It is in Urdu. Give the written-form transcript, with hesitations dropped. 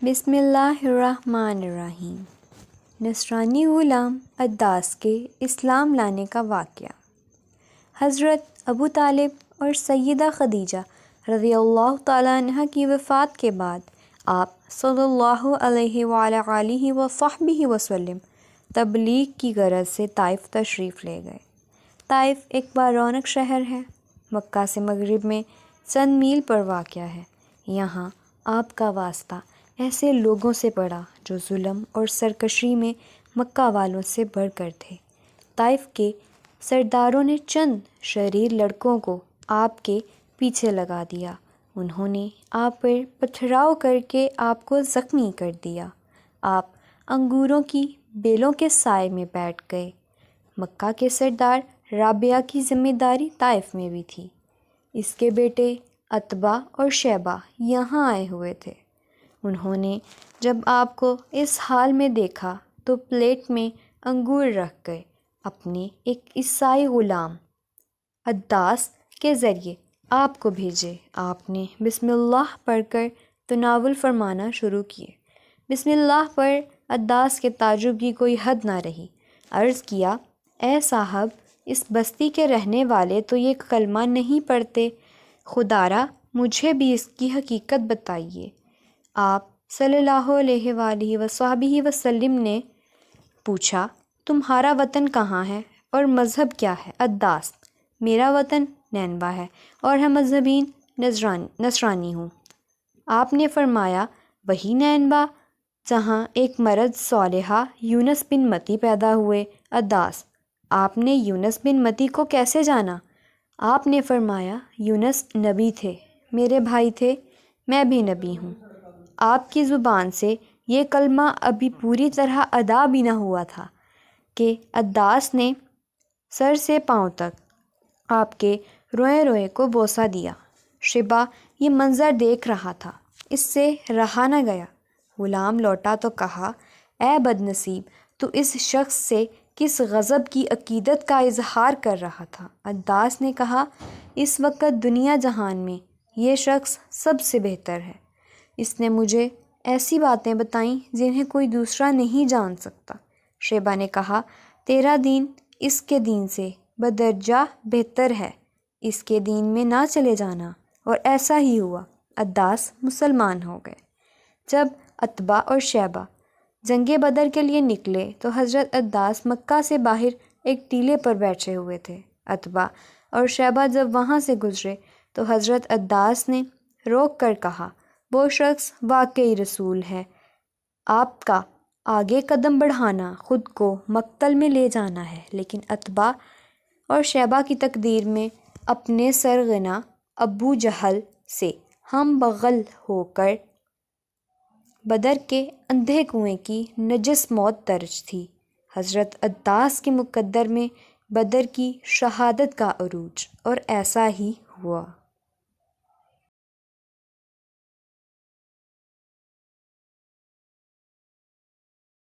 بسم اللہ الرحمن الرحیم۔ نصرانی غلام عداس کے اسلام لانے کا واقعہ۔ حضرت ابو طالب اور سیدہ خدیجہ رضی اللہ تعالیٰ عنہ کی وفات کے بعد آپ صلی اللہ علیہ وآلہ آلہ وصحبہ وسلم تبلیغ کی غرض سے طائف تشریف لے گئے۔ طائف ایک بارونق شہر ہے، مکہ سے مغرب میں چند میل پر واقع ہے۔ یہاں آپ کا واسطہ ایسے لوگوں سے پڑا جو ظلم اور سرکشی میں مکہ والوں سے بڑھ کر تھے۔ طائف کے سرداروں نے چند شریر لڑکوں کو آپ کے پیچھے لگا دیا۔ انہوں نے آپ پر پتھراؤ کر کے آپ کو زخمی کر دیا۔ آپ انگوروں کی بیلوں کے سائے میں بیٹھ گئے۔ مکہ کے سردار رابعہ کی ذمہ داری طائف میں بھی تھی۔ اس کے بیٹے عتبہ اور شیبہ یہاں آئے ہوئے تھے۔ انہوں نے جب آپ کو اس حال میں دیکھا تو پلیٹ میں انگور رکھ گئے۔ اپنے ایک عیسائی غلام عداس کے ذریعے آپ کو بھیجے۔ آپ نے بسم اللہ پڑھ کر تناول فرمانا شروع کیے۔ بسم اللہ پر عداس کے تعجب کی کوئی حد نہ رہی۔ عرض کیا، اے صاحب، اس بستی کے رہنے والے تو یہ کلمہ نہیں پڑھتے، خدارا مجھے بھی اس کی حقیقت بتائیے۔ آپ صلی اللہ علیہ وآلہ وصحبہ وسلم نے پوچھا، تمہارا وطن کہاں ہے اور مذہب کیا ہے؟ عداس، میرا وطن نینوا ہے اور ہم مذہبین نصرانی ہوں۔ آپ نے فرمایا، وہی نینوا جہاں ایک مرد صالحہ یونس بن متی پیدا ہوئے؟ عداس، آپ نے یونس بن متی کو کیسے جانا؟ آپ نے فرمایا، یونس نبی تھے، میرے بھائی تھے، میں بھی نبی ہوں۔ آپ کی زبان سے یہ کلمہ ابھی پوری طرح ادا بھی نہ ہوا تھا کہ عداس نے سر سے پاؤں تک آپ کے روئے روئے کو بوسہ دیا۔ شیبہ یہ منظر دیکھ رہا تھا، اس سے رہا نہ گیا۔ غلام لوٹا تو کہا، اے بد نصیب، تو اس شخص سے کس غضب کی عقیدت کا اظہار کر رہا تھا؟ عداس نے کہا، اس وقت دنیا جہان میں یہ شخص سب سے بہتر ہے۔ اس نے مجھے ایسی باتیں بتائیں جنہیں کوئی دوسرا نہیں جان سکتا۔ شیبہ نے کہا، تیرا دین اس کے دین سے بدرجہ بہتر ہے، اس کے دین میں نہ چلے جانا۔ اور ایسا ہی ہوا، عداس مسلمان ہو گئے۔ جب عتبہ اور شیبہ جنگ بدر کے لیے نکلے تو حضرت عداس مکہ سے باہر ایک ٹیلے پر بیٹھے ہوئے تھے۔ عتبہ اور شیبہ جب وہاں سے گزرے تو حضرت عداس نے روک کر کہا، وہ شخص واقعی رسول ہے، آپ کا آگے قدم بڑھانا خود کو مقتل میں لے جانا ہے۔ لیکن عتبہ اور شیبہ کی تقدیر میں اپنے سرغنہ ابو جہل سے ہم بغل ہو کر بدر کے اندھے کنویں کی نجس موت درج تھی۔ حضرت عداس کے مقدر میں بدر کی شہادت کا عروج، اور ایسا ہی ہوا۔